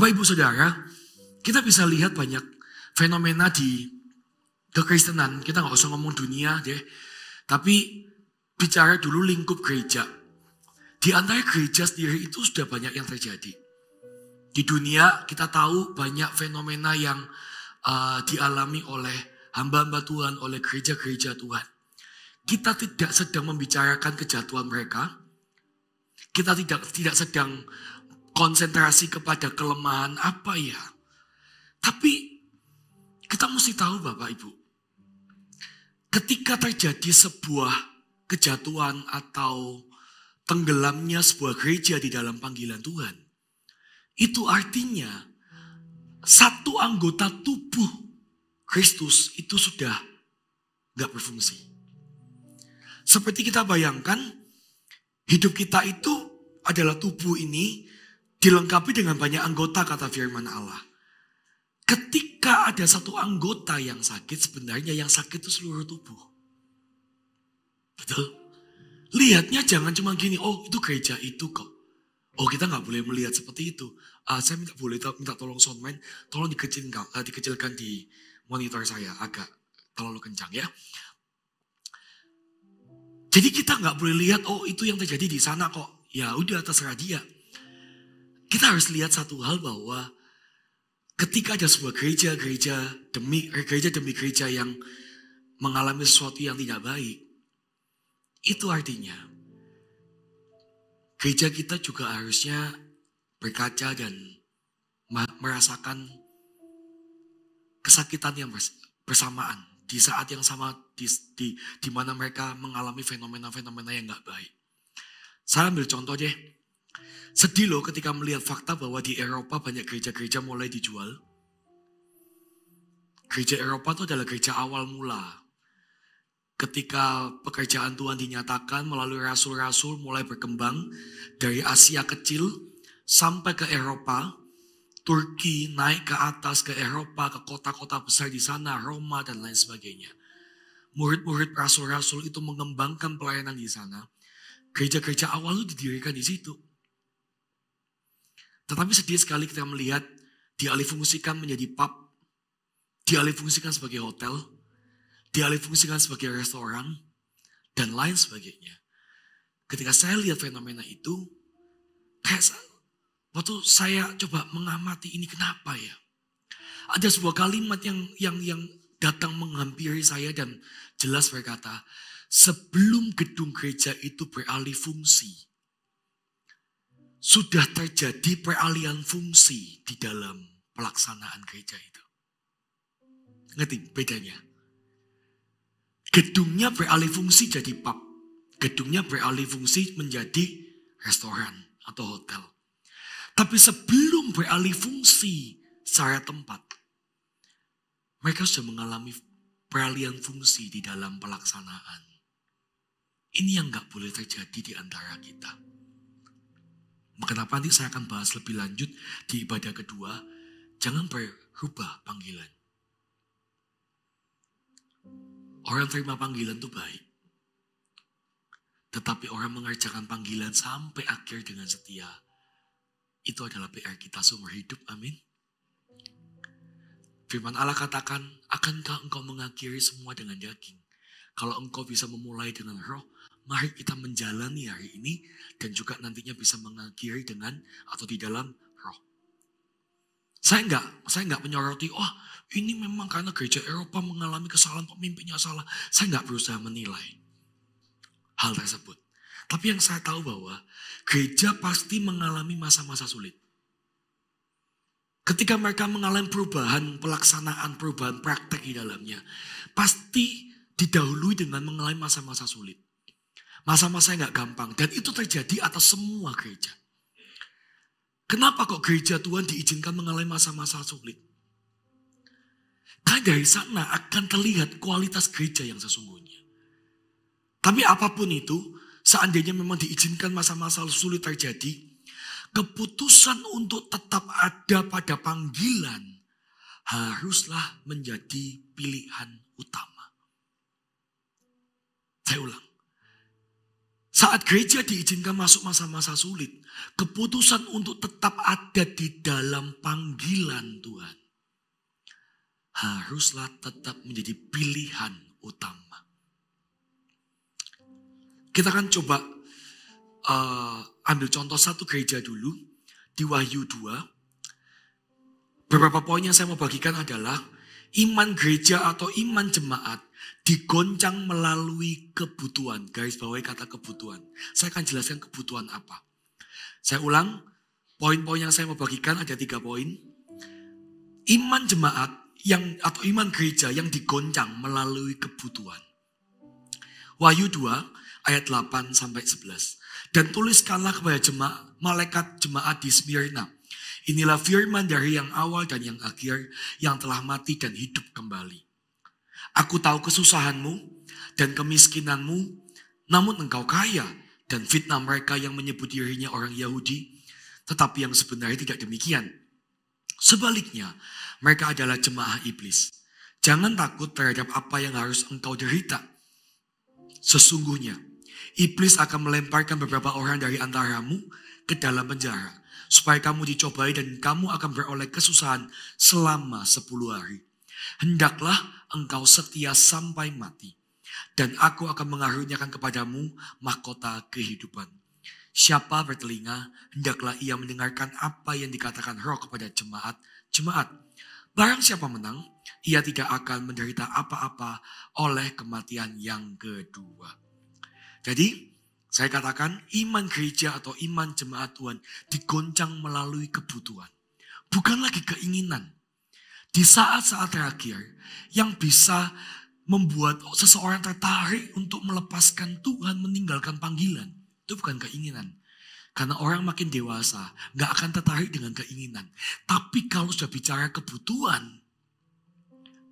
Bapak Ibu Saudara, kita bisa lihat banyak fenomena di kekristenan. Kita nggak usah ngomong dunia deh, tapi bicara dulu lingkup gereja. Di antara gereja sendiri itu sudah banyak yang terjadi. Di dunia kita tahu banyak fenomena yang dialami oleh hamba-hamba Tuhan, oleh gereja-gereja Tuhan. Kita tidak sedang membicarakan kejatuhan mereka. Kita tidak sedang konsentrasi kepada kelemahan apa ya. Tapi kita mesti tahu Bapak Ibu, ketika terjadi sebuah kejatuhan atau tenggelamnya sebuah gereja di dalam panggilan Tuhan, itu artinya satu anggota tubuh Kristus itu sudah gak berfungsi. Seperti kita bayangkan, hidup kita itu adalah tubuh ini dilengkapi dengan banyak anggota kata firman Allah. Ketika ada satu anggota yang sakit, sebenarnya yang sakit itu seluruh tubuh. Betul? Lihatnya jangan cuma gini, oh itu gereja itu kok. Oh kita gak boleh melihat seperti itu. Saya minta tolong soundman, tolong dikecilkan di monitor saya agak terlalu kencang ya. Jadi kita nggak boleh lihat, oh itu yang terjadi di sana kok. Ya udah terserah dia. Kita harus lihat satu hal bahwa ketika ada sebuah gereja demi gereja yang mengalami sesuatu yang tidak baik, itu artinya gereja kita juga harusnya berkaca dan merasakan kesakitan yang bersamaan. Di saat yang sama di mana mereka mengalami fenomena-fenomena yang gak baik. Saya ambil contoh deh. Sedih loh ketika melihat fakta bahwa di Eropa banyak gereja-gereja mulai dijual. Gereja Eropa itu adalah gereja awal mula. Ketika pekerjaan Tuhan dinyatakan melalui rasul-rasul mulai berkembang dari Asia kecil sampai ke Eropa. Turki naik ke atas ke Eropa, ke kota-kota besar di sana, Roma dan lain sebagainya. Murid-murid rasul-rasul itu mengembangkan pelayanan di sana. Gereja-gereja awal itu didirikan di situ. Tetapi sedih sekali kita melihat dialihfungsikan menjadi pub, dialihfungsikan sebagai hotel, dialihfungsikan sebagai restoran, dan lain sebagainya. Ketika saya lihat fenomena itu, waktu saya coba mengamati ini kenapa ya. Ada sebuah kalimat yang datang menghampiri saya dan jelas berkata, sebelum gedung gereja itu beralih fungsi, sudah terjadi peralihan fungsi di dalam pelaksanaan gereja itu. Ngerti bedanya? Gedungnya beralih fungsi jadi pub. Gedungnya beralih fungsi menjadi restoran atau hotel. Tapi sebelum beralih fungsi secara tempat, mereka sudah mengalami peralihan fungsi di dalam pelaksanaan. Ini yang gak boleh terjadi di antara kita. Kenapa nanti saya akan bahas lebih lanjut di ibadah kedua, jangan berubah panggilan. Orang terima panggilan itu baik. Tetapi orang mengerjakan panggilan sampai akhir dengan setia, itu adalah PR kita seumur hidup, amin. Firman Allah katakan, akankah engkau mengakhiri semua dengan daging? Kalau engkau bisa memulai dengan roh, mari kita menjalani hari ini dan juga nantinya bisa mengakhiri dengan atau di dalam roh. Saya enggak menyoroti, ini memang karena gereja Eropa mengalami kesalahan pemimpinnya salah. Saya enggak berusaha menilai hal tersebut. Tapi yang saya tahu bahwa gereja pasti mengalami masa-masa sulit. Ketika mereka mengalami perubahan pelaksanaan, perubahan praktek di dalamnya, pasti didahului dengan mengalami masa-masa sulit. Masa-masa yang gak gampang. Dan itu terjadi atas semua gereja. Kenapa kok gereja Tuhan diizinkan mengalami masa-masa sulit? Karena dari sana akan terlihat kualitas gereja yang sesungguhnya. Tapi apapun itu, seandainya memang diizinkan masa-masa sulit terjadi, keputusan untuk tetap ada pada panggilan haruslah menjadi pilihan utama. Saya ulang. Saat gereja diizinkan masuk masa-masa sulit, keputusan untuk tetap ada di dalam panggilan Tuhan haruslah tetap menjadi pilihan utama. Kita akan coba ambil contoh satu gereja dulu di Wahyu 2. Beberapa poin yang saya mau bagikan adalah iman gereja atau iman jemaat digoncang melalui kebutuhan. Garis bawahi kata kebutuhan. Saya akan jelaskan kebutuhan apa. Saya ulang, poin-poin yang saya mau bagikan ada 3 poin. Iman jemaat atau iman gereja yang digoncang melalui kebutuhan. Wahyu 2 ayat 8 sampai 11. Dan tuliskanlah kepada malaikat jemaat di Smyrna. Inilah firman dari yang awal dan yang akhir, yang telah mati dan hidup kembali. Aku tahu kesusahanmu dan kemiskinanmu, namun engkau kaya, dan fitnah mereka yang menyebut dirinya orang Yahudi, tetapi yang sebenarnya tidak demikian. Sebaliknya, mereka adalah jemaah iblis. Jangan takut terhadap apa yang harus engkau derita. Sesungguhnya, iblis akan melemparkan beberapa orang dari antaramu ke dalam penjara, supaya kamu dicobai dan kamu akan beroleh kesusahan selama 10 hari. Hendaklah engkau setia sampai mati, dan aku akan mengaruniakan kepadamu mahkota kehidupan. Siapa bertelinga, hendaklah ia mendengarkan apa yang dikatakan Roh kepada jemaat. Barang siapa menang, ia tidak akan menderita apa-apa oleh kematian yang kedua. Jadi, saya katakan iman gereja atau iman jemaat Tuhan digoncang melalui kebutuhan. Bukan lagi keinginan. Di saat-saat terakhir yang bisa membuat seseorang tertarik untuk melepaskan Tuhan, meninggalkan panggilan. Itu bukan keinginan. Karena orang makin dewasa, gak akan tertarik dengan keinginan. Tapi kalau sudah bicara kebutuhan,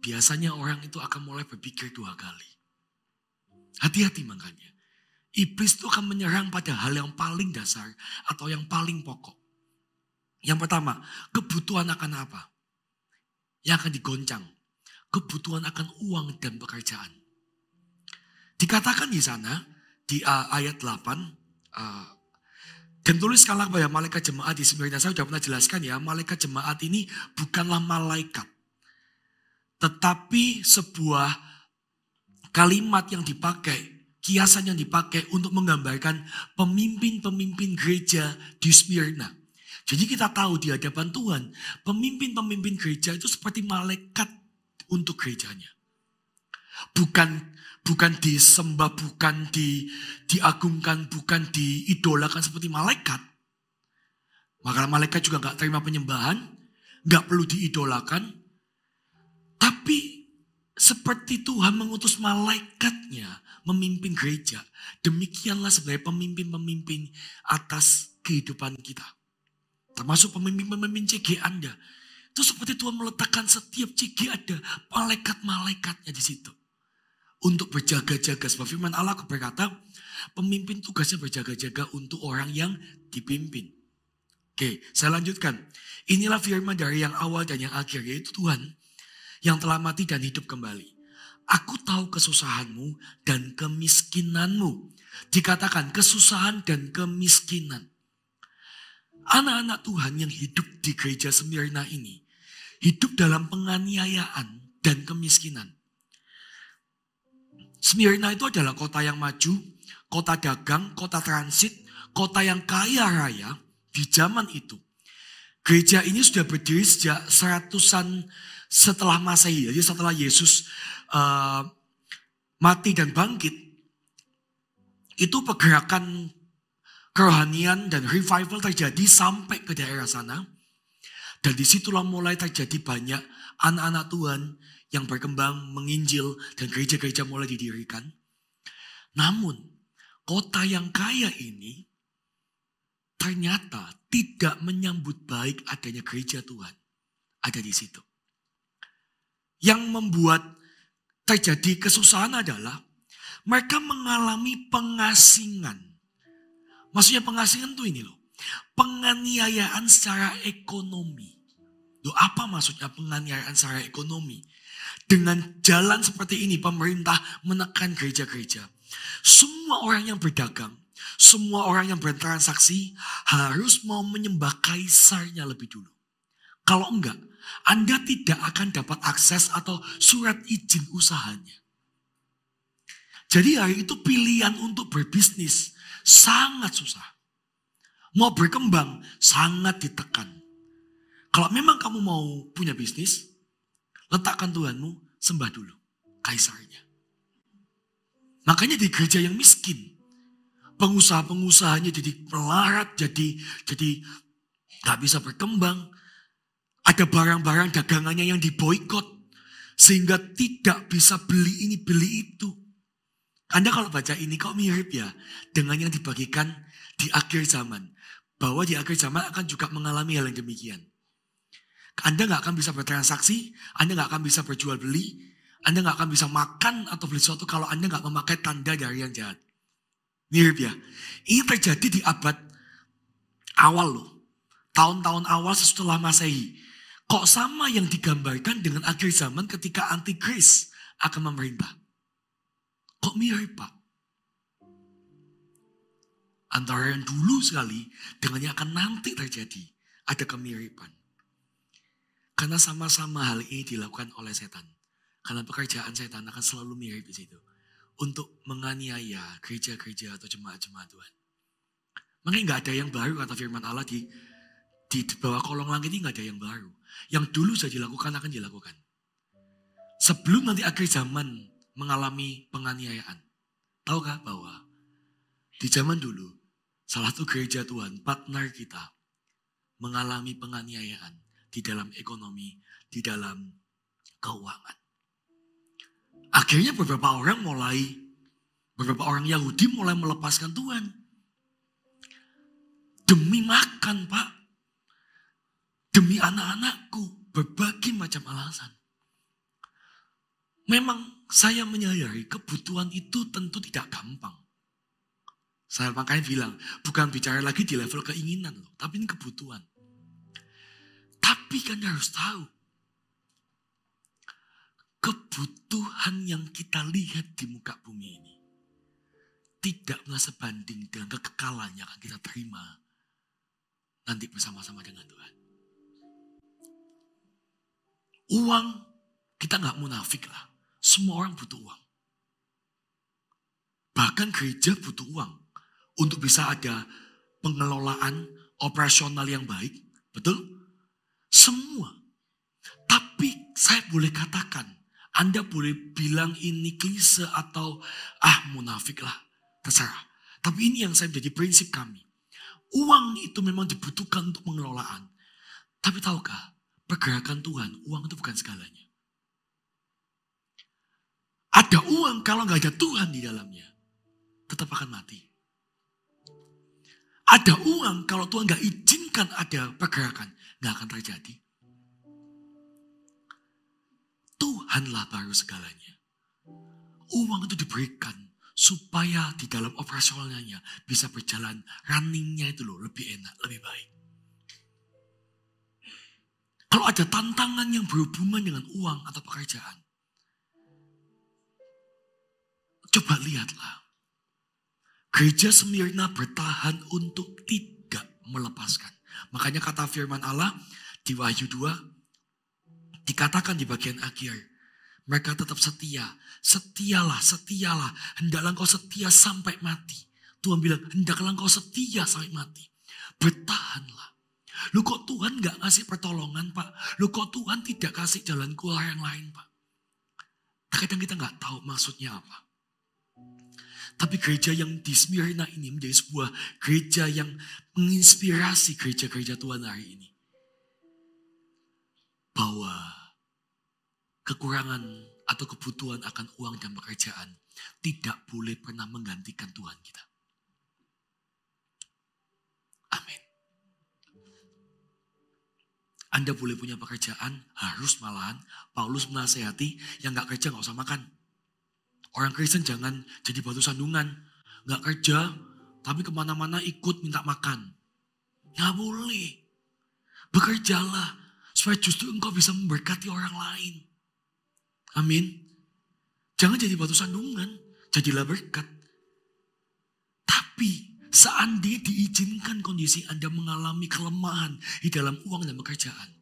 biasanya orang itu akan mulai berpikir 2 kali. Hati-hati makanya. Iblis itu akan menyerang pada hal yang paling dasar atau yang paling pokok. Yang pertama, kebutuhan akan apa? Yang akan digoncang. Kebutuhan akan uang dan pekerjaan. Dikatakan di sana, di ayat 8, dan tuliskanlah kepada malaikat jemaat di Smyrna. Saya sudah pernah jelaskan ya, malaikat jemaat ini bukanlah malaikat. Tetapi sebuah kalimat yang dipakai, kiasan yang dipakai untuk menggambarkan pemimpin-pemimpin gereja di Smyrna. Jadi kita tahu di hadapan Tuhan, pemimpin-pemimpin gereja itu seperti malaikat untuk gerejanya. Bukan disembah, bukan diagungkan, bukan diidolakan seperti malaikat. Maka malaikat juga gak terima penyembahan, gak perlu diidolakan. Tapi seperti Tuhan mengutus malaikatnya memimpin gereja, demikianlah sebenarnya pemimpin-pemimpin atas kehidupan kita. Termasuk pemimpin-pemimpin CG Anda. Itu seperti Tuhan meletakkan setiap CG ada malaikat-malaikatnya di situ. Untuk berjaga-jaga. Sebab firman Allah berkata, pemimpin tugasnya berjaga-jaga untuk orang yang dipimpin. Oke, saya lanjutkan. Inilah firman dari yang awal dan yang akhir, yaitu Tuhan yang telah mati dan hidup kembali. Aku tahu kesusahanmu dan kemiskinanmu. Dikatakan kesusahan dan kemiskinan. Anak-anak Tuhan yang hidup di gereja Smyrna ini hidup dalam penganiayaan dan kemiskinan. Smyrna itu adalah kota yang maju, kota dagang, kota transit, kota yang kaya raya di zaman itu. Gereja ini sudah berdiri sejak 100-an setelah Masehi. Jadi setelah Yesus mati dan bangkit, itu pergerakan kerohanian dan revival terjadi sampai ke daerah sana. Dan disitulah mulai terjadi banyak anak-anak Tuhan yang berkembang, menginjil, dan gereja-gereja mulai didirikan. Namun, kota yang kaya ini ternyata tidak menyambut baik adanya gereja Tuhan. Ada di situ. Yang membuat terjadi kesusahan adalah mereka mengalami pengasingan. Maksudnya pengasingan itu ini loh. Penganiayaan secara ekonomi. Loh, apa maksudnya penganiayaan secara ekonomi? Dengan jalan seperti ini pemerintah menekan gereja-gereja. Semua orang yang berdagang, Semua orang yang bertransaksi harus mau menyembah kaisarnya lebih dulu. Kalau enggak, Anda tidak akan dapat akses atau surat izin usahanya. Jadi hari itu pilihan untuk berbisnis sangat susah. Mau berkembang sangat ditekan. Kalau memang kamu mau punya bisnis, letakkan Tuhanmu, sembah dulu kaisarnya. Makanya di gereja yang miskin, pengusaha-pengusahanya jadi melarat, jadi gak bisa berkembang. Ada barang-barang dagangannya yang diboikot, sehingga tidak bisa beli ini, beli itu. Anda kalau baca ini kok mirip ya dengan yang dibagikan di akhir zaman. Bahwa di akhir zaman akan juga mengalami hal yang demikian. Anda gak akan bisa bertransaksi, Anda gak akan bisa berjual beli, Anda gak akan bisa makan atau beli sesuatu kalau Anda gak memakai tanda dari yang jahat. Mirip ya. Ini terjadi di abad awal loh. Tahun-tahun awal setelah Masehi. Kok sama yang digambarkan dengan akhir zaman ketika antikris akan memerintah? Kok mirip Pak? Antara yang dulu sekali dengan yang akan nanti terjadi. Ada kemiripan. Karena sama-sama hal ini dilakukan oleh setan. Karena pekerjaan setan akan selalu mirip di situ. Untuk menganiaya gereja-gereja atau jemaat-jemaat Tuhan. Makanya gak ada yang baru kata firman Allah di bawah kolong langit ini gak ada yang baru. Yang dulu sudah dilakukan akan dilakukan. Sebelum nanti akhir zaman mengalami penganiayaan. Tahukah bahwa di zaman dulu salah satu gereja Tuhan, partner kita mengalami penganiayaan di dalam ekonomi, di dalam keuangan. Akhirnya beberapa orang Yahudi mulai melepaskan Tuhan. Demi makan Pak. Demi anak-anakku. Berbagai macam alasan. Memang saya menyadari kebutuhan itu tentu tidak gampang. Saya makanya bilang, bukan bicara lagi di level keinginan loh. Tapi ini kebutuhan. Tapi kan harus tahu. Kebutuhan yang kita lihat di muka bumi ini tidak pernah sebanding dengan kekekalan yang akan kita terima nanti bersama-sama dengan Tuhan. Uang, kita gak munafik lah. Semua orang butuh uang. Bahkan gereja butuh uang untuk bisa ada pengelolaan operasional yang baik. Betul? Semua. Tapi saya boleh katakan, Anda boleh bilang ini klise atau munafik lah. Terserah. Tapi ini yang saya menjadi prinsip kami. Uang itu memang dibutuhkan untuk pengelolaan. Tapi tahukah, pergerakan Tuhan, uang itu bukan segalanya. Ada uang kalau nggak ada Tuhan di dalamnya, tetap akan mati. Ada uang kalau Tuhan nggak izinkan ada pergerakan, nggak akan terjadi. Tuhanlah baru segalanya. Uang itu diberikan supaya di dalam operasionalnya bisa berjalan, runningnya itu loh lebih enak, lebih baik. Kalau ada tantangan yang berhubungan dengan uang atau pekerjaan, coba lihatlah. Gereja Smyrna bertahan untuk tidak melepaskan. Makanya kata firman Allah di Wahyu 2, dikatakan di bagian akhir, mereka tetap setia. Setialah, setialah. Hendaklah engkau setia sampai mati. Tuhan bilang, hendaklah engkau setia sampai mati. Bertahanlah. Lu kok Tuhan gak ngasih pertolongan Pak? Lu kok Tuhan tidak kasih jalan keluar yang lain Pak? Kadang kita gak tahu maksudnya apa. Tapi gereja yang di Smyrna ini menjadi sebuah gereja yang menginspirasi gereja-gereja Tuhan hari ini. Bahwa kekurangan atau kebutuhan akan uang dan pekerjaan tidak boleh pernah menggantikan Tuhan kita. Amin. Anda boleh punya pekerjaan, harus malahan Paulus menasehati yang gak kerja gak usah makan. Orang Kristen jangan jadi batu sandungan. Gak kerja, tapi kemana-mana ikut minta makan. Gak boleh. Bekerjalah, supaya justru engkau bisa memberkati orang lain. Amin. Jangan jadi batu sandungan, jadilah berkat. Tapi Tapi seandainya diizinkan kondisi Anda mengalami kelemahan di dalam uang dan pekerjaan.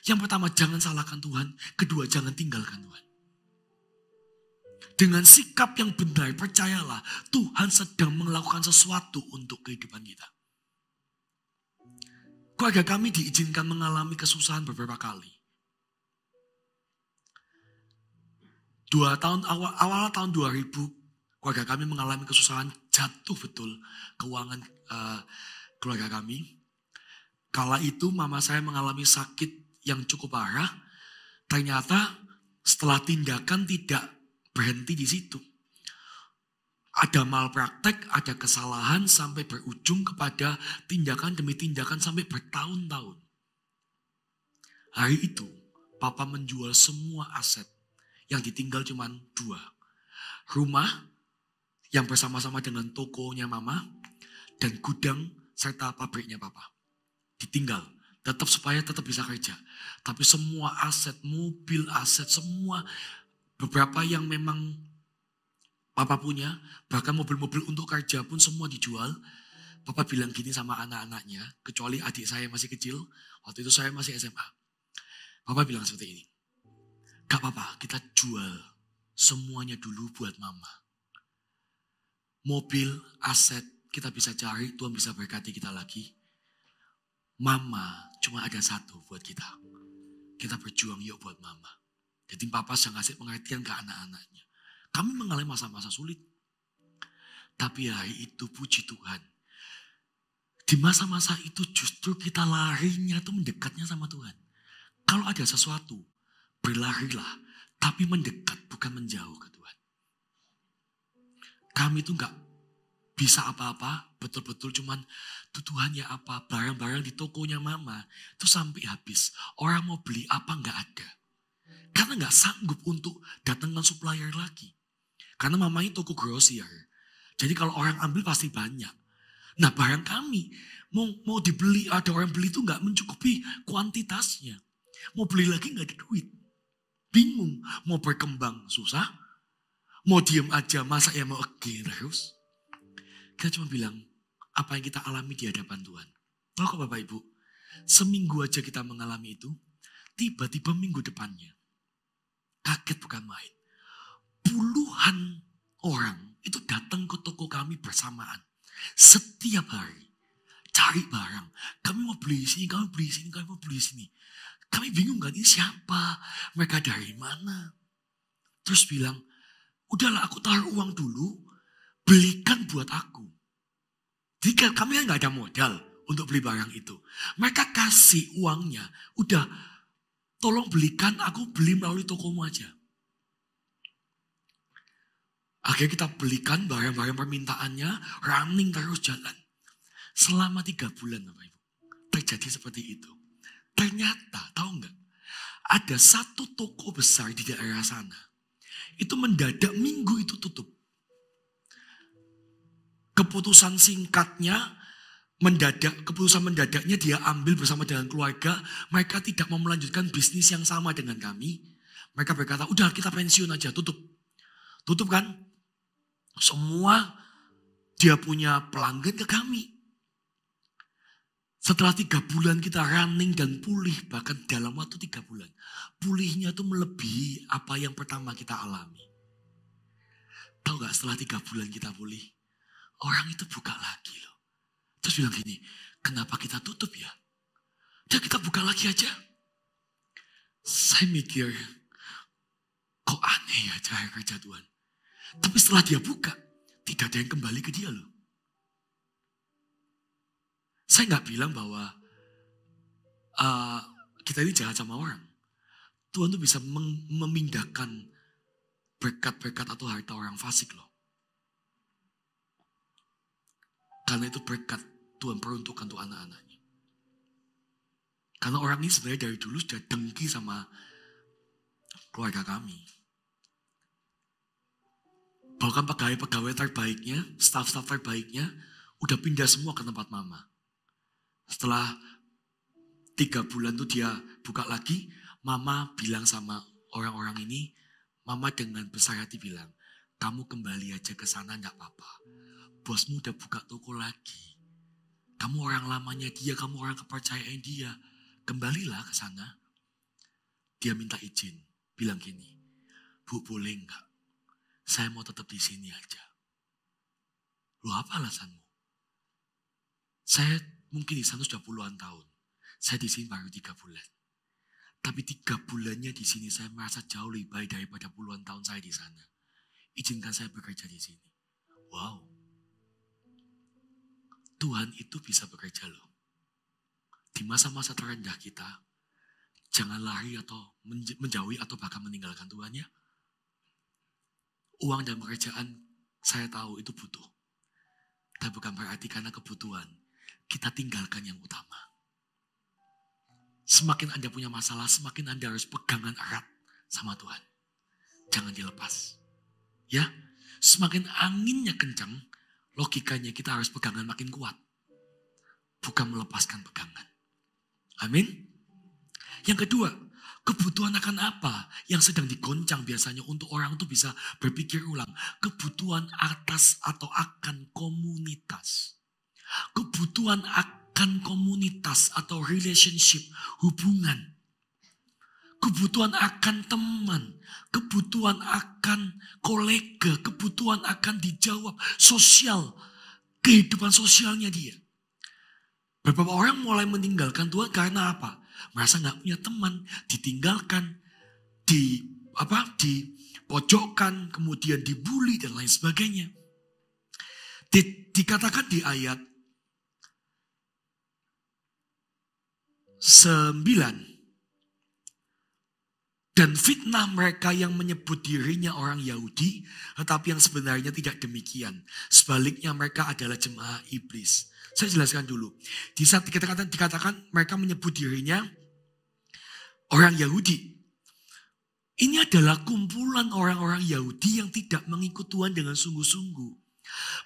Yang pertama, jangan salahkan Tuhan. Kedua, jangan tinggalkan Tuhan. Dengan sikap yang benar, percayalah Tuhan sedang melakukan sesuatu untuk kehidupan kita. Keluarga kami diizinkan mengalami kesusahan beberapa kali. 2 tahun awal tahun 2000, keluarga kami mengalami kesusahan, jatuh betul keuangan keluarga kami. Kala itu mama saya mengalami sakit yang cukup parah. Ternyata setelah tindakan tidak berhenti di situ. Ada malpraktek, ada kesalahan sampai berujung kepada tindakan demi tindakan sampai bertahun-tahun. Hari itu, papa menjual semua aset. Yang ditinggal cuma 2. Rumah yang bersama-sama dengan tokonya mama dan gudang serta pabriknya papa. Ditinggal. Tetap supaya tetap bisa kerja. Tapi semua aset, mobil, aset, semua beberapa yang memang papa punya, bahkan mobil-mobil untuk kerja pun semua dijual. Papa bilang gini sama anak-anaknya, kecuali adik saya masih kecil, waktu itu saya masih SMA. Papa bilang seperti ini, gak apa-apa, kita jual semuanya dulu buat mama. Mobil, aset, kita bisa cari, Tuhan bisa berkati kita lagi. Mama cuma ada satu buat kita. Kita berjuang yuk buat mama. Jadi papa sedang ngasih pengertian ke anak-anaknya. Kami mengalami masa-masa sulit. Tapi hari itu puji Tuhan. Di masa-masa itu justru kita larinya tuh mendekatnya sama Tuhan. Kalau ada sesuatu, berlarilah. Tapi mendekat bukan menjauh ke Tuhan. Kami tuh gak bisa apa-apa, betul-betul cuman Tuhan ya apa, barang-barang di tokonya mama itu sampai habis. Orang mau beli apa gak ada. Karena gak sanggup untuk datangkan supplier lagi. Karena mamanya toko grosier. Jadi kalau orang ambil pasti banyak. Nah barang kami mau dibeli, ada orang beli itu gak mencukupi kuantitasnya. Mau beli lagi gak ada duit. Bingung, mau berkembang susah. Mau diem aja, masa ya mau again terus. Kita cuma bilang, apa yang kita alami di hadapan Tuhan. Tahu kok Bapak Ibu, seminggu aja kita mengalami itu, tiba-tiba minggu depannya, kaget bukan main. Puluhan orang itu datang ke toko kami bersamaan. Setiap hari, cari barang. Kami mau beli sini, kami beli sini, kami mau beli sini. Kami bingung kan, ini siapa? Mereka dari mana? Terus bilang, udahlah aku taruh uang dulu, belikan buat aku. Jadi kami kan gak ada modal untuk beli barang itu. Mereka kasih uangnya. Udah, tolong belikan, aku beli melalui tokomu aja. Akhirnya kita belikan barang-barang permintaannya, running terus jalan. Selama 3 bulan Bapak Ibu, terjadi seperti itu. Ternyata, tahu gak? Ada satu toko besar di daerah sana. Itu mendadak minggu itu tutup. Keputusan singkatnya, keputusan mendadaknya dia ambil bersama dengan keluarga. Mereka tidak mau melanjutkan bisnis yang sama dengan kami. Mereka berkata, udah kita pensiun aja, tutup. Tutup kan? Semua dia punya pelanggan ke kami. Setelah 3 bulan kita running dan pulih, bahkan dalam waktu 3 bulan. Pulihnya itu melebihi apa yang pertama kita alami. Tahu gak setelah 3 bulan kita pulih? Orang itu buka lagi loh. Terus bilang gini, kenapa kita tutup ya? Udah kita buka lagi aja. Saya mikir, kok aneh ya cara kerja Tuhan. Tapi setelah dia buka, tidak ada yang kembali ke dia loh. Saya gak bilang bahwa kita ini jahat sama orang. Tuhan tuh bisa memindahkan berkat-berkat atau harta orang fasik loh. Karena itu berkat Tuhan peruntukkan untuk anak-anaknya. Karena orang ini sebenarnya dari dulu sudah dengki sama keluarga kami. Bahkan pegawai-pegawai terbaiknya, staf-staf terbaiknya, udah pindah semua ke tempat mama. Setelah 3 bulan tuh dia buka lagi, mama bilang sama orang-orang ini, mama dengan besar hati bilang, kamu kembali aja ke sana enggak apa-apa. bosmu udah buka toko lagi. Kamu orang lamanya dia, kamu orang kepercayaan dia. Kembalilah ke sana. Dia minta izin, bilang gini, Bu boleh enggak? Saya mau tetap di sini aja. Loh apa alasanmu? Saya mungkin di sana sudah puluhan tahun. Saya di sini baru 3 bulan. Tapi 3 bulannya di sini saya merasa jauh lebih baik daripada puluhan tahun saya di sana. Izinkan saya bekerja di sini. Wow. Tuhan itu bisa bekerja loh. Di masa-masa terendah kita, jangan lari atau menjauhi atau bahkan meninggalkan Tuhan ya. Uang dan pekerjaan saya tahu itu butuh. Tapi bukan berarti karena kebutuhan kita tinggalkan yang utama. Semakin Anda punya masalah, semakin Anda harus pegangan erat sama Tuhan. Jangan dilepas. Ya, semakin anginnya kencang, logikanya kita harus pegangan makin kuat. Bukan melepaskan pegangan. Amin. Yang kedua, kebutuhan akan apa yang sedang digoncang biasanya untuk orang itu bisa berpikir ulang. Kebutuhan atas atau akan komunitas. Kebutuhan akan komunitas atau relationship, hubungan. Kebutuhan akan teman, kebutuhan akan kolega, kebutuhan akan dijawab sosial, kehidupan sosialnya dia. Beberapa orang mulai meninggalkan Tuhan karena apa? Merasa nggak punya teman, ditinggalkan, dipojokkan, kemudian dibully dan lain sebagainya. Dikatakan di ayat 9. Dan fitnah mereka yang menyebut dirinya orang Yahudi, tetapi yang sebenarnya tidak demikian. Sebaliknya mereka adalah jemaah iblis. Saya jelaskan dulu. Di saat dikatakan mereka menyebut dirinya orang Yahudi. Ini adalah kumpulan orang-orang Yahudi yang tidak mengikut Tuhan dengan sungguh-sungguh.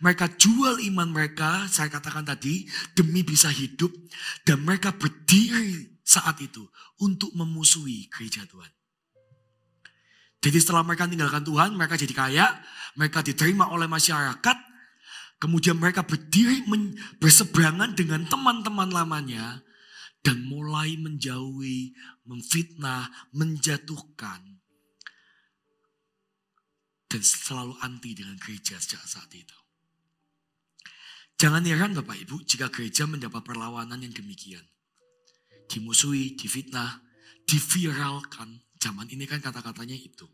Mereka jual iman mereka, saya katakan tadi, demi bisa hidup. Dan mereka berdiri saat itu untuk memusuhi gereja Tuhan. Jadi setelah mereka tinggalkan Tuhan, mereka jadi kaya, mereka diterima oleh masyarakat. Kemudian mereka berdiri berseberangan dengan teman-teman lamanya. Dan mulai menjauhi, memfitnah, menjatuhkan. Dan selalu anti dengan gereja sejak saat itu. Jangan heran Bapak Ibu jika gereja mendapat perlawanan yang demikian. Dimusuhi, difitnah, diviralkan. Zaman ini kan kata-katanya itu.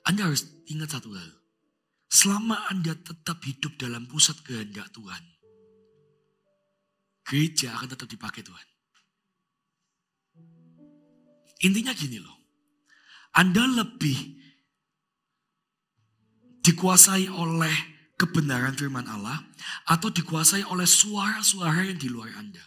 Anda harus ingat satu hal. Selama Anda tetap hidup dalam pusat kehendak Tuhan, gereja akan tetap dipakai Tuhan. Intinya gini loh. Anda lebih dikuasai oleh kebenaran firman Allah atau dikuasai oleh suara-suara yang di luar Anda.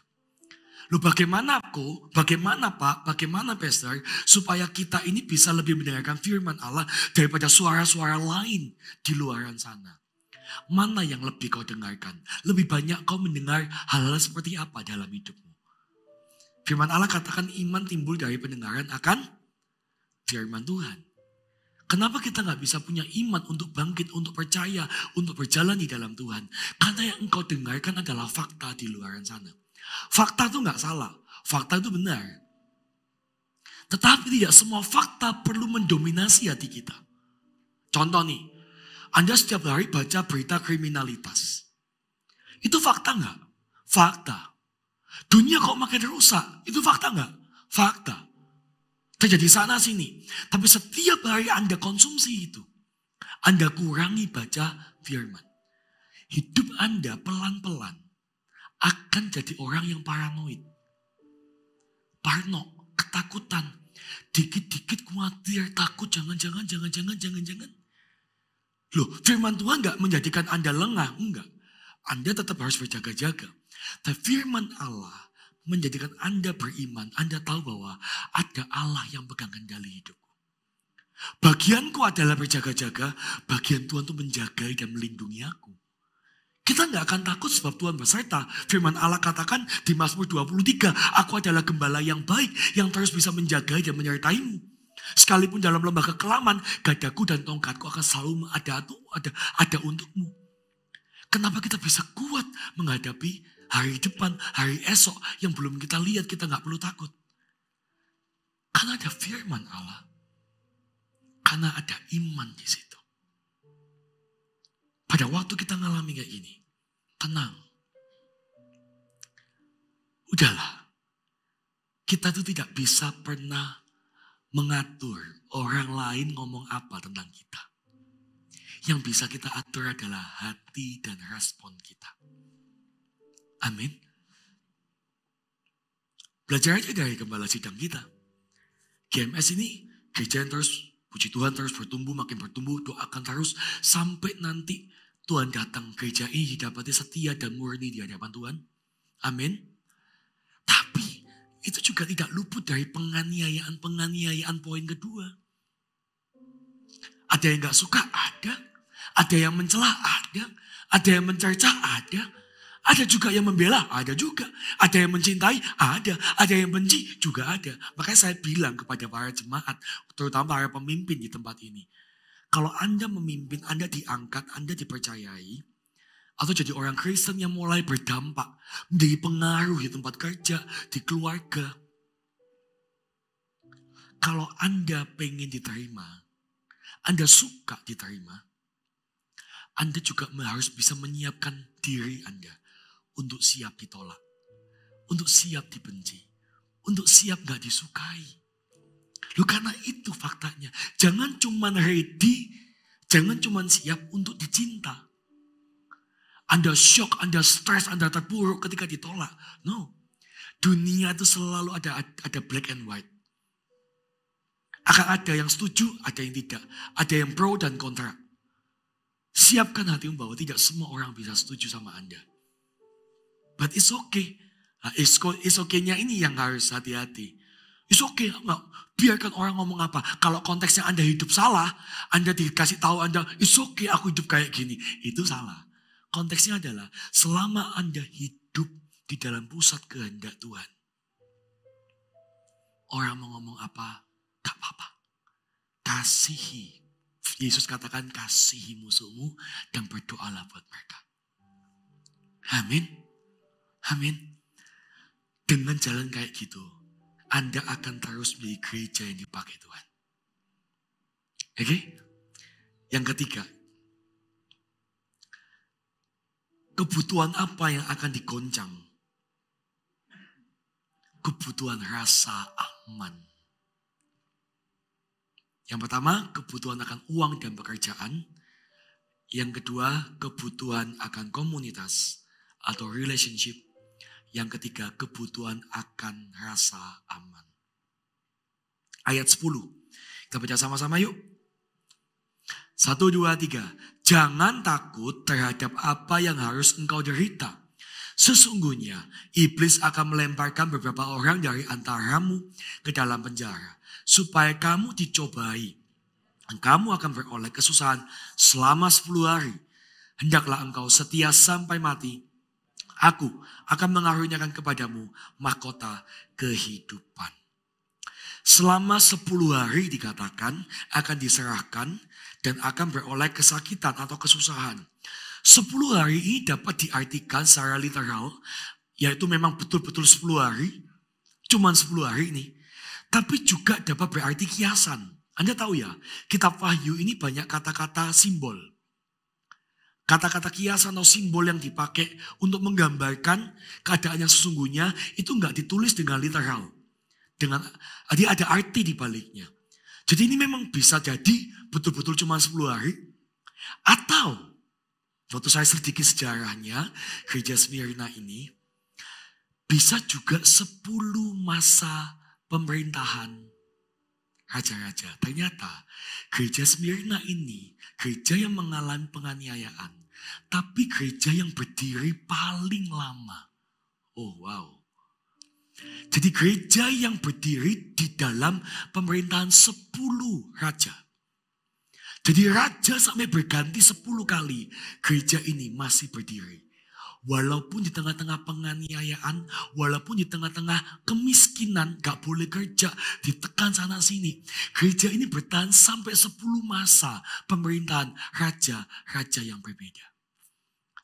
Loh bagaimana Pak, bagaimana Pastor, supaya kita ini bisa lebih mendengarkan firman Allah daripada suara-suara lain di luaran sana. Mana yang lebih kau dengarkan? Lebih banyak kau mendengar hal-hal seperti apa dalam hidupmu? Firman Allah katakan iman timbul dari pendengaran akan firman Tuhan. Kenapa kita gak bisa punya iman untuk bangkit, untuk percaya, untuk berjalan di dalam Tuhan? Karena yang engkau dengarkan adalah fakta di luaran sana. Fakta itu gak salah, fakta itu benar. Tetapi tidak semua fakta perlu mendominasi hati kita. Contoh nih, Anda setiap hari baca berita kriminalitas. Itu fakta gak? Fakta. Dunia kok makin rusak, itu fakta gak? Fakta. Terjadi sana sini. Tapi setiap hari Anda konsumsi itu. Anda kurangi baca firman. Hidup Anda pelan-pelan akan jadi orang yang paranoid. Parno, ketakutan. Dikit-dikit khawatir, takut, jangan. Loh, firman Tuhan gak menjadikan Anda lengah. Enggak. Anda tetap harus berjaga-jaga. Tapi firman Allah menjadikan Anda beriman. Anda tahu bahwa ada Allah yang pegang kendali hidupku. Bagianku adalah berjaga-jaga. Bagian Tuhan itu menjaga dan melindungi aku. Kita gak akan takut sebab Tuhan beserta. Firman Allah katakan di Mazmur 23. Aku adalah gembala yang baik. Yang terus bisa menjaga dan menyertaimu. Sekalipun dalam lembah kekelaman. Gadaku dan tongkatku akan selalu ada untukmu. Kenapa kita bisa kuat menghadapi hari depan, hari esok yang belum kita lihat, kita nggak perlu takut. Karena ada firman Allah. Karena ada iman di situ. Pada waktu kita ngalami kayak gini, tenang. Udahlah. Kita tuh tidak bisa pernah mengatur orang lain ngomong apa tentang kita. Yang bisa kita atur adalah hati dan respon kita. Amin. Belajar aja dari gembala sidang kita. GMS ini gereja yang terus, puji Tuhan terus bertumbuh, makin bertumbuh, doakan terus sampai nanti Tuhan datang, gereja ini didapati setia dan murni di hadapan Tuhan. Amin. Tapi itu juga tidak luput dari penganiayaan poin kedua. Ada yang gak suka, ada yang mencela, ada yang mencerca, ada juga yang membela, ada juga. Ada yang mencintai, ada yang benci, juga ada. Makanya saya bilang kepada para jemaat, terutama para pemimpin di tempat ini. Kalau Anda memimpin, Anda diangkat, Anda dipercayai, atau jadi orang Kristen yang mulai berdampak, menjadi pengaruh di tempat kerja, di keluarga. Kalau Anda pengen diterima, Anda suka diterima, Anda juga harus bisa menyiapkan diri Anda untuk siap ditolak, untuk siap dibenci, untuk siap gak disukai. Karena itu faktanya. Jangan cuman ready, jangan cuman siap untuk dicinta. Anda shock, Anda stres, Anda terpuruk ketika ditolak. No. Dunia itu selalu ada black and white. Akan ada yang setuju, ada yang tidak. Ada yang pro dan kontra. Siapkan hatimu bahwa tidak semua orang bisa setuju sama Anda. But it's okay. It's okay-nya ini yang harus hati-hati. It's okay. Biarkan orang ngomong apa. Kalau konteksnya Anda hidup salah, Anda dikasih tahu Anda, it's okay aku hidup kayak gini. Itu salah. Konteksnya adalah selama Anda hidup di dalam pusat kehendak Tuhan. Orang mau ngomong apa, gak apa-apa. Kasihi. Yesus katakan kasihi musuhmu dan berdoalah buat mereka. Amin. Amin. Dengan jalan kayak gitu, Anda akan terus menjadi gereja yang dipakai Tuhan. Oke? Yang ketiga, kebutuhan apa yang akan digoncang? Kebutuhan rasa aman. Yang pertama, kebutuhan akan uang dan pekerjaan. Yang kedua, kebutuhan akan komunitas atau relationship. Yang ketiga, kebutuhan akan rasa aman. Ayat 10. Kita baca sama-sama yuk. 1, 2, 3. Jangan takut terhadap apa yang harus engkau derita. Sesungguhnya iblis akan melemparkan beberapa orang dari antaramu ke dalam penjara. Supaya kamu dicobai. Dan kamu akan beroleh kesusahan selama 10 hari. Hendaklah engkau setia sampai mati. Aku akan mengaruniakan kepadamu mahkota kehidupan. Selama 10 hari dikatakan akan diserahkan dan akan beroleh kesakitan atau kesusahan. 10 hari ini dapat diartikan secara literal, yaitu memang betul-betul 10 hari, cuman 10 hari ini. Tapi juga dapat berarti kiasan. Anda tahu ya, kitab Wahyu ini banyak kata-kata simbol. Kata-kata kiasan atau simbol yang dipakai untuk menggambarkan keadaan yang sesungguhnya itu nggak ditulis dengan literal. Jadi ada arti di baliknya. Jadi ini memang bisa jadi betul-betul cuma 10 hari. Atau, waktu saya selidiki sejarahnya, gereja Smyrna ini bisa juga 10 masa pemerintahan raja-raja. Ternyata gereja Smyrna ini gereja yang mengalami penganiayaan. Tapi gereja yang berdiri paling lama. Oh wow. Jadi gereja yang berdiri di dalam pemerintahan 10 raja. Jadi raja sampai berganti 10 kali. Gereja ini masih berdiri. Walaupun di tengah-tengah penganiayaan, walaupun di tengah-tengah kemiskinan, gak boleh kerja, ditekan sana sini. Gereja ini bertahan sampai 10 masa pemerintahan raja-raja yang berbeda.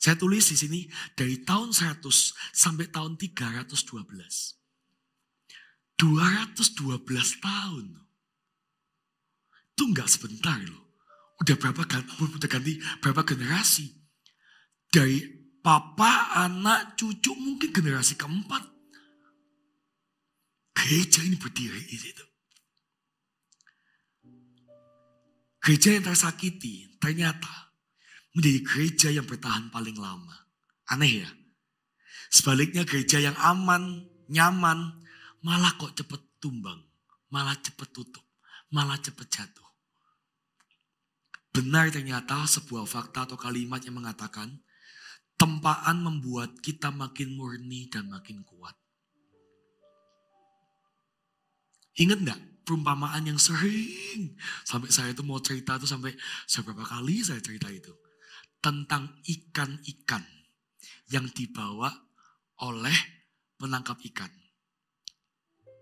Saya tulis di sini dari tahun 100 sampai tahun 312. 212 tahun. Itu enggak sebentar loh. Udah ganti berapa generasi. Dari papa, anak, cucu, mungkin generasi keempat. Gereja ini berdiri di situ. Gereja yang tersakiti ternyata menjadi gereja yang bertahan paling lama. Aneh ya. Sebaliknya gereja yang aman, nyaman, malah kok cepat tumbang. Malah cepat tutup. Malah cepat jatuh. Benar ternyata sebuah fakta atau kalimat yang mengatakan tempaan membuat kita makin murni dan makin kuat. Ingat gak perumpamaan yang sering sampai saya itu mau cerita itu sampai seberapa kali saya cerita itu. Tentang ikan-ikan yang dibawa oleh penangkap ikan.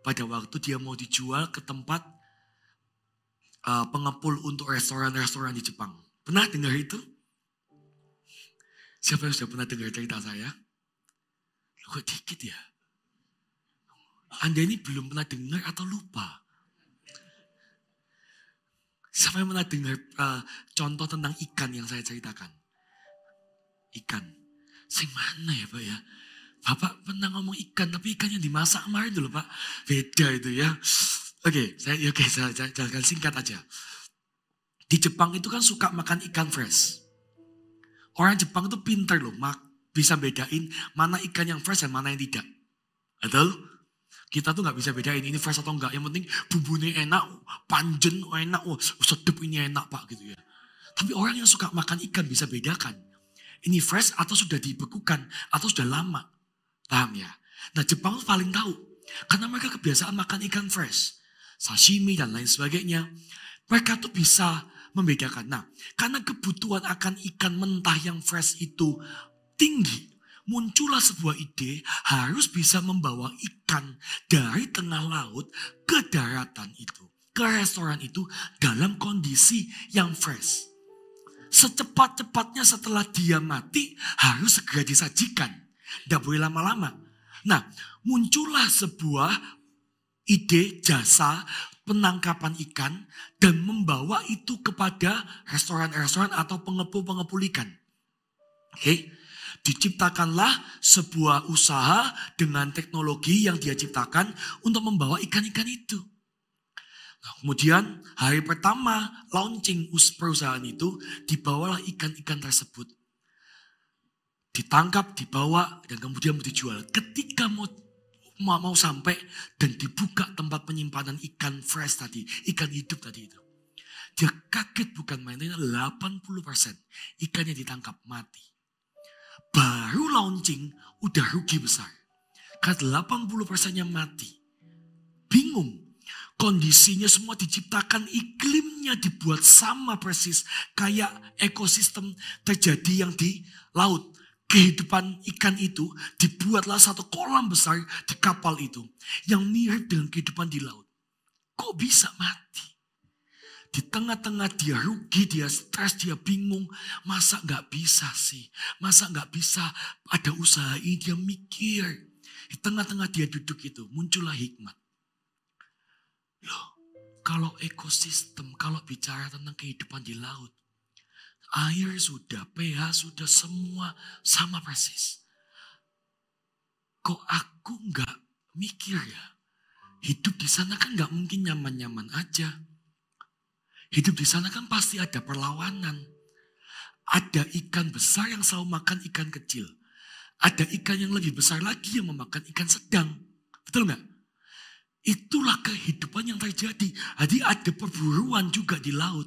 Pada waktu dia mau dijual ke tempat pengepul untuk restoran-restoran di Jepang. Pernah dengar itu? Siapa yang sudah pernah dengar cerita saya? Kok dikit ya? Anda ini belum pernah dengar atau lupa? Siapa yang pernah dengar contoh tentang ikan yang saya ceritakan? Ikan. Sing mana ya Pak ya? Bapak pernah ngomong ikan, tapi ikan yang dimasak kemarin dulu Pak. Beda itu ya. Oke, saya jelaskan singkat aja. Di Jepang itu kan suka makan ikan fresh. Orang Jepang itu pintar loh, bisa bedain mana ikan yang fresh dan mana yang tidak. Betul? Kita tuh gak bisa bedain ini fresh atau enggak. Yang penting bumbunya enak, panjen enak, sedep ini enak Pak gitu ya. Tapi orang yang suka makan ikan bisa bedakan. Ini fresh atau sudah dibekukan atau sudah lama. Paham ya? Nah Jepang tuh paling tahu. Karena mereka kebiasaan makan ikan fresh. Sashimi dan lain sebagainya. Mereka tuh bisa membedakan. Nah, karena kebutuhan akan ikan mentah yang fresh itu tinggi, muncullah sebuah ide harus bisa membawa ikan dari tengah laut ke daratan itu, ke restoran itu dalam kondisi yang fresh. Secepat-cepatnya setelah dia mati harus segera disajikan. Tidak boleh lama-lama. Nah, muncullah sebuah ide jasa penangkapan ikan dan membawa itu kepada restoran-restoran atau pengepul-pengepul ikan. Oke, diciptakanlah sebuah usaha dengan teknologi yang dia ciptakan untuk membawa ikan-ikan itu. Nah, kemudian hari pertama launching perusahaan itu dibawalah ikan-ikan tersebut. Ditangkap, dibawa dan kemudian dijual. Ketika mau sampai dan dibuka tempat penyimpanan ikan fresh tadi, ikan hidup tadi itu. Dia kaget bukan main, 80% ikan yang ditangkap mati. Baru launching udah rugi besar. Karena 80%-nya mati. Bingung. Kondisinya semua diciptakan, iklimnya dibuat sama persis kayak ekosistem terjadi yang di laut. Kehidupan ikan itu dibuatlah satu kolam besar di kapal itu. Yang mirip dengan kehidupan di laut. Kok bisa mati? Di tengah-tengah dia rugi, dia stres, dia bingung. Masa gak bisa sih? Masa gak bisa ada usaha ini? Dia mikir. Di tengah-tengah dia duduk itu muncullah hikmat. Loh, kalau ekosistem, kalau bicara tentang kehidupan di laut. Air sudah, pH sudah, semua sama persis. Kok aku nggak mikir ya? Hidup di sana kan nggak mungkin nyaman-nyaman aja. Hidup di sana kan pasti ada perlawanan. Ada ikan besar yang selalu makan ikan kecil. Ada ikan yang lebih besar lagi yang memakan ikan sedang. Betul nggak? Itulah kehidupan yang terjadi. Jadi ada perburuan juga di laut.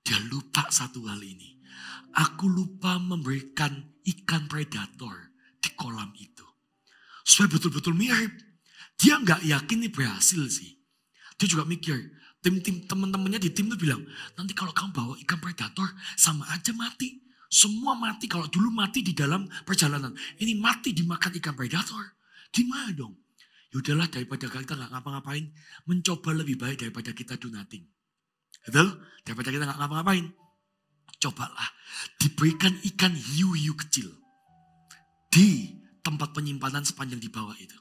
Dia lupa satu hal ini. Aku lupa memberikan ikan predator di kolam itu. Supaya betul-betul mirip. Dia nggak yakin ini berhasil sih. Dia juga mikir. Teman-temannya di tim itu bilang. Nanti kalau kamu bawa ikan predator sama aja mati. Semua mati. Kalau dulu mati di dalam perjalanan. Ini mati dimakan ikan predator. Gimana dong? Yaudahlah daripada kita nggak ngapa-ngapain. Mencoba lebih baik daripada kita do nothing. Betul? Daripada kita nggak ngapa-ngapain. Cobalah diberikan ikan hiu-hiu kecil di tempat penyimpanan sepanjang di bawah itu.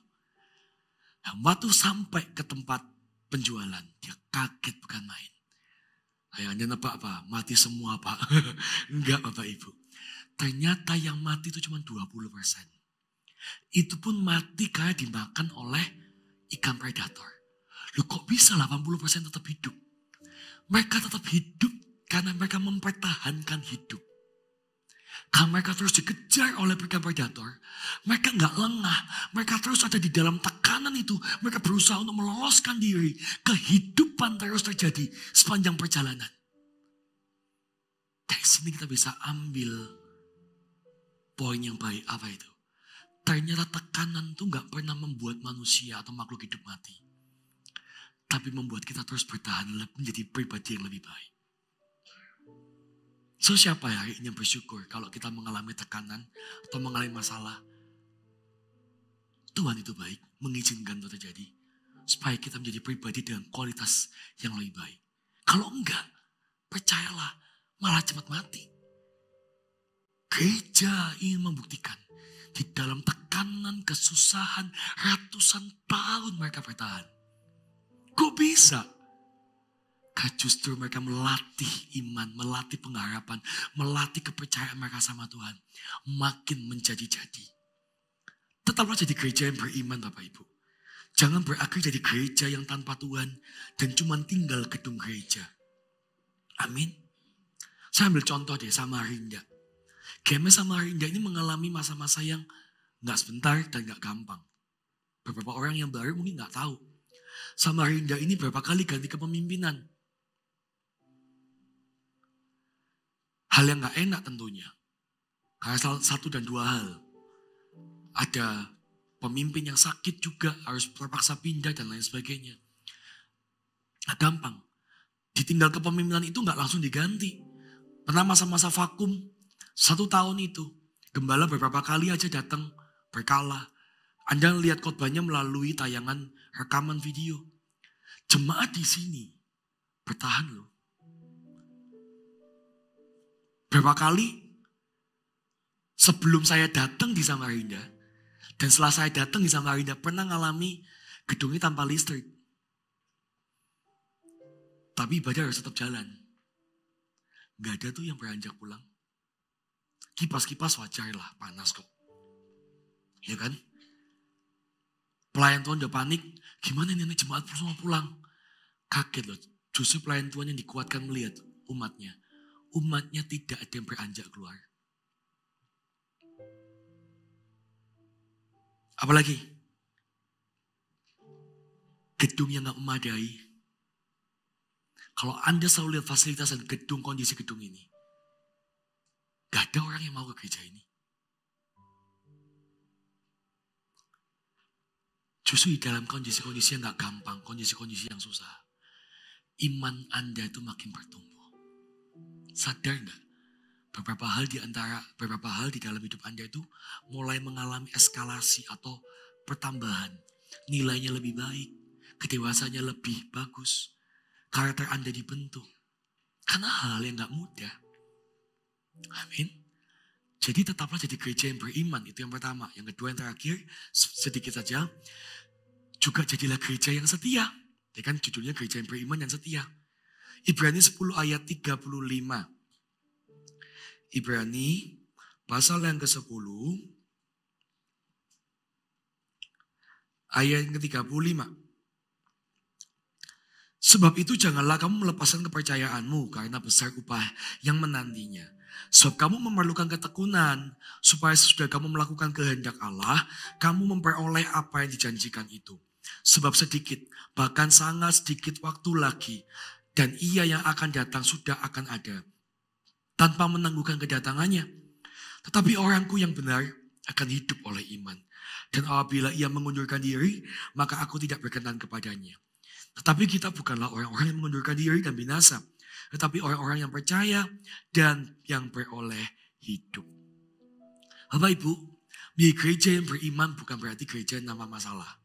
Nah, waktu sampai ke tempat penjualan, dia kaget bukan main. Ayahnya nebak apa? Mati semua Pak. Enggak Bapak Ibu. Ternyata yang mati itu cuma 20%. Itu pun mati karena dimakan oleh ikan predator. Loh kok bisa 80% tetap hidup? Mereka tetap hidup karena mereka mempertahankan hidup. Karena mereka terus dikejar oleh ikan predator. Mereka nggak lengah. Mereka terus ada di dalam tekanan itu. Mereka berusaha untuk meloloskan diri. Kehidupan terus terjadi sepanjang perjalanan. Dari sini kita bisa ambil poin yang baik. Apa itu? Ternyata tekanan itu nggak pernah membuat manusia atau makhluk hidup mati. Tapi membuat kita terus bertahan menjadi pribadi yang lebih baik. So siapa ya hari ini yang bersyukur kalau kita mengalami tekanan atau mengalami masalah. Tuhan itu baik, mengizinkan itu terjadi. Supaya kita menjadi pribadi dengan kualitas yang lebih baik. Kalau enggak, percayalah malah cepat mati. Gereja ingin membuktikan di dalam tekanan, kesusahan, ratusan tahun mereka bertahan. Kok bisa? Karena justru mereka melatih iman, melatih pengharapan, melatih kepercayaan mereka sama Tuhan. Makin menjadi-jadi. Tetaplah jadi gereja yang beriman Bapak Ibu. Jangan berakhir jadi gereja yang tanpa Tuhan dan cuma tinggal gedung gereja. Amin. Saya ambil contoh deh Samarinda. GMS Samarinda ini mengalami masa-masa yang gak sebentar dan gak gampang. Beberapa orang yang baru mungkin gak tahu. Samarinda ini berapa kali ganti kepemimpinan. Hal yang gak enak tentunya. Karena satu dan dua hal. Ada pemimpin yang sakit juga harus terpaksa pindah dan lain sebagainya. Gak gampang. Ditinggal kepemimpinan itu gak langsung diganti. Pernah masa-masa vakum 1 tahun itu. Gembala beberapa kali aja datang berkala. Anda lihat khotbahnya melalui tayangan rekaman video. Jemaat di sini bertahan loh. Berapa kali sebelum saya datang di Samarinda dan setelah saya datang di Samarinda pernah ngalami gedungnya tanpa listrik. Tapi ibadah harus tetap jalan. Gak ada tuh yang beranjak pulang. Kipas-kipas wajar lah, panas kok. Ya kan? Pelayan Tuhan udah panik, gimana ini jemaat semua pulang? Kaget loh, justru pelayan Tuhan yang dikuatkan melihat umatnya. Umatnya tidak ada yang beranjak keluar. Apalagi gedung yang gak memadai. Kalau Anda selalu lihat fasilitas dan gedung, kondisi gedung ini. Gak ada orang yang mau ke gereja ini. Justru di dalam kondisi-kondisi yang gak gampang, kondisi-kondisi yang susah. Iman Anda itu makin bertumbuh. Sadar gak? Beberapa hal di dalam hidup Anda itu mulai mengalami eskalasi atau pertambahan. Nilainya lebih baik, kedewasannya lebih bagus. Karakter Anda dibentuk. Karena hal yang gak mudah. Amin. Jadi tetaplah jadi gereja yang beriman. Itu yang pertama. Yang kedua yang terakhir, sedikit saja. Juga jadilah gereja yang setia. Ya kan judulnya gereja yang beriman dan setia. Ibrani 10 ayat 35. Ibrani pasal yang ke-10 ayat yang ke-35. Sebab itu janganlah kamu melepaskan kepercayaanmu karena besar upah yang menantinya. Sebab kamu memerlukan ketekunan supaya sesudah kamu melakukan kehendak Allah, kamu memperoleh apa yang dijanjikan itu. Sebab sedikit, bahkan sangat sedikit waktu lagi, dan Ia yang akan datang sudah akan ada, tanpa menangguhkan kedatangannya. Tetapi orangku yang benar akan hidup oleh iman. Dan apabila ia mengundurkan diri, maka aku tidak berkenan kepadanya. Tetapi kita bukanlah orang-orang yang mengundurkan diri dan binasa, tetapi orang-orang yang percaya dan yang beroleh hidup. Bapak Ibu, di gereja yang beriman bukan berarti gereja yang tanpa masalah.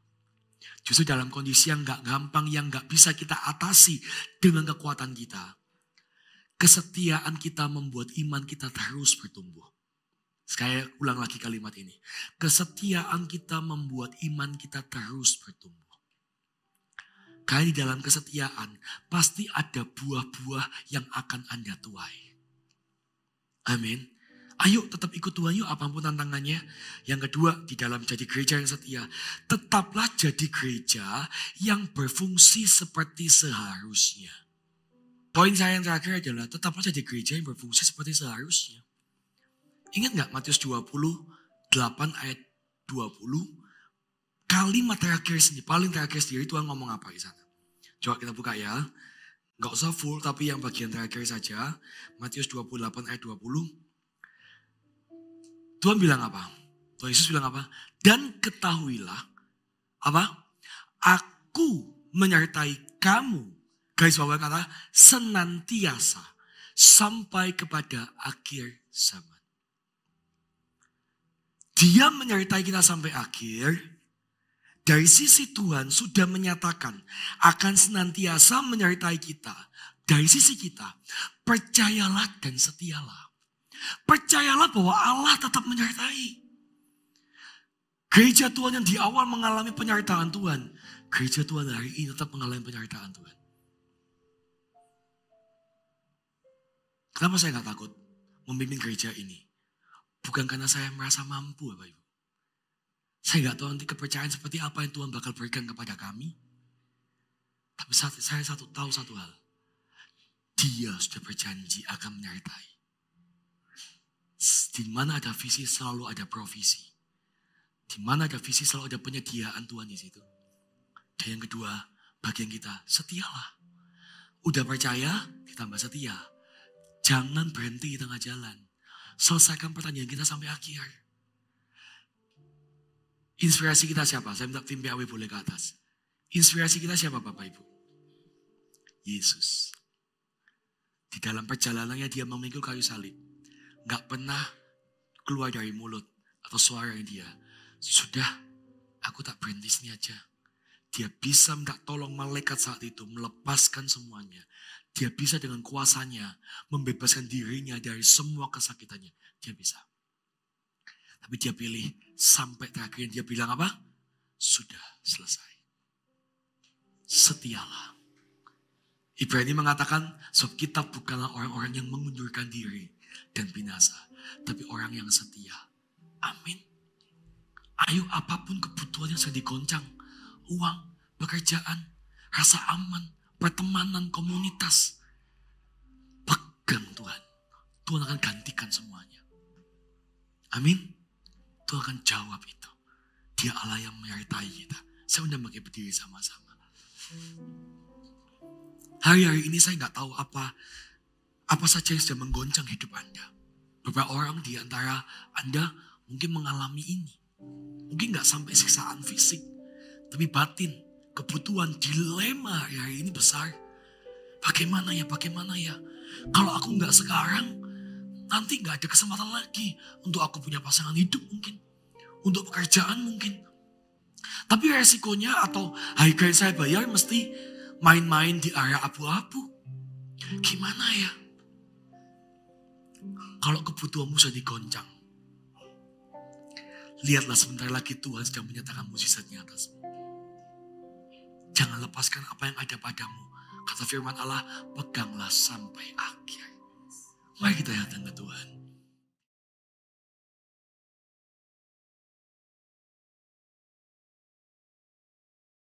Justru dalam kondisi yang gak gampang, yang gak bisa kita atasi dengan kekuatan kita. Kesetiaan kita membuat iman kita terus bertumbuh. Saya ulang lagi kalimat ini. Kesetiaan kita membuat iman kita terus bertumbuh. Karena di dalam kesetiaan pasti ada buah-buah yang akan Anda tuai. Amin. Ayo tetap ikut Tuhan yuk apapun tantangannya. Yang kedua, di dalam jadi gereja yang setia, tetaplah jadi gereja yang berfungsi seperti seharusnya. Poin saya yang terakhir adalah tetaplah jadi gereja yang berfungsi seperti seharusnya. Ingat gak Matius 28 ayat 20? Kalimat terakhir sendiri, paling terakhir sendiri Tuhan ngomong apa di sana? Coba kita buka ya. Gak usah full tapi yang bagian terakhir saja. Matius 28 ayat 20. Tuhan bilang apa? Tuhan Yesus bilang apa? Dan ketahuilah apa? Aku menyertai kamu. Garis bawah kata senantiasa sampai kepada akhir zaman. Dia menyertai kita sampai akhir. Dari sisi Tuhan sudah menyatakan akan senantiasa menyertai kita. Dari sisi kita, percayalah dan setialah. Percayalah bahwa Allah tetap menyertai. Gereja Tuhan yang di awal mengalami penyertaan Tuhan. Gereja Tuhan hari ini tetap mengalami penyertaan Tuhan. Kenapa saya gak takut memimpin gereja ini? Bukan karena saya merasa mampu Bapak Ibu. Saya gak tahu nanti kepercayaan seperti apa yang Tuhan bakal berikan kepada kami. Tapi saya tahu satu hal. Dia sudah berjanji akan menyertai. Di mana ada visi selalu ada provisi. Di mana ada visi selalu ada penyediaan Tuhan di situ. Dan yang kedua, bagian kita setialah. Udah percaya, ditambah setia. Jangan berhenti di tengah jalan. Selesaikan pertandingan kita sampai akhir. Inspirasi kita siapa? Saya minta tim PAW boleh ke atas. Inspirasi kita siapa Bapak Ibu? Yesus. Di dalam perjalanannya dia memikul kayu salib. Gak pernah keluar dari mulut atau suara dia. Sudah, aku tak berhenti sini aja. Dia bisa minta tolong malaikat saat itu melepaskan semuanya. Dia bisa dengan kuasanya membebaskan dirinya dari semua kesakitannya. Dia bisa. Tapi dia pilih sampai terakhir dia bilang apa? Sudah selesai. Setialah. Ibrani mengatakan, sebab kita bukanlah orang-orang yang mengundurkan diri dan binasa, tapi orang yang setia. Amin. Ayo apapun kebutuhan yang sedang digoncang, uang, pekerjaan, rasa aman, pertemanan, komunitas, pegang Tuhan. Tuhan akan gantikan semuanya. Amin. Tuhan akan jawab itu. Dia Allah yang menyertai kita. Saya undang bagi berdiri sama-sama. Hari-hari ini saya nggak tahu apa saja yang sedang menggoncang hidup Anda. Beberapa orang di antara Anda mungkin mengalami ini. Mungkin nggak sampai siksaan fisik, tapi batin, kebutuhan, dilema hari ini besar. Bagaimana ya? Kalau aku nggak sekarang, nanti nggak ada kesempatan lagi untuk aku punya pasangan hidup mungkin, untuk pekerjaan mungkin. Tapi resikonya atau harga yang saya bayar mesti main-main di area abu-abu. Gimana ya? Kalau kebutuhanmu sudah digoncang, lihatlah sebentar lagi Tuhan sedang menyatakan mujizatnya atasmu. Jangan lepaskan apa yang ada padamu. Kata firman Allah, peganglah sampai akhir. Mari kita datang ke Tuhan.